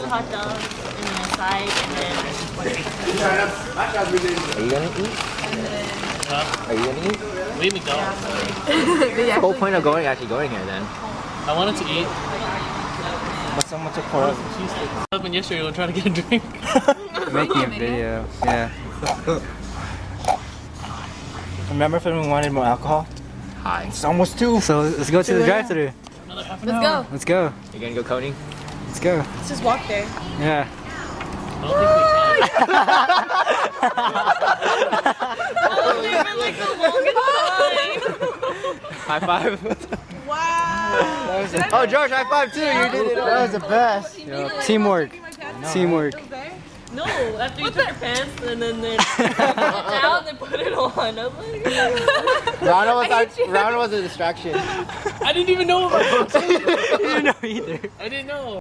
Hot dog and then a side and then Are you gonna eat? Are you gonna eat? We eat McDonald's. What's the whole point of actually going here then? I wanted to eat. What's so much of for Husband yesterday we were trying to get a drink. Making a video, yeah. Remember when we wanted more alcohol? Hi. It's almost 2. So let's go to the drive-thru. Another half an let's hour. go. Let's go. You gonna go coning? Let's go. Let's just walk there. Yeah. I don't think we can. Like the longest time. High five. Wow. Oh, George, high five too. You did it. That was the best. Teamwork. Teamwork. No, after you took your pants and then they put it down and put it on. I was like, Rana was a distraction. I didn't even know about it. You didn't know either. I didn't know.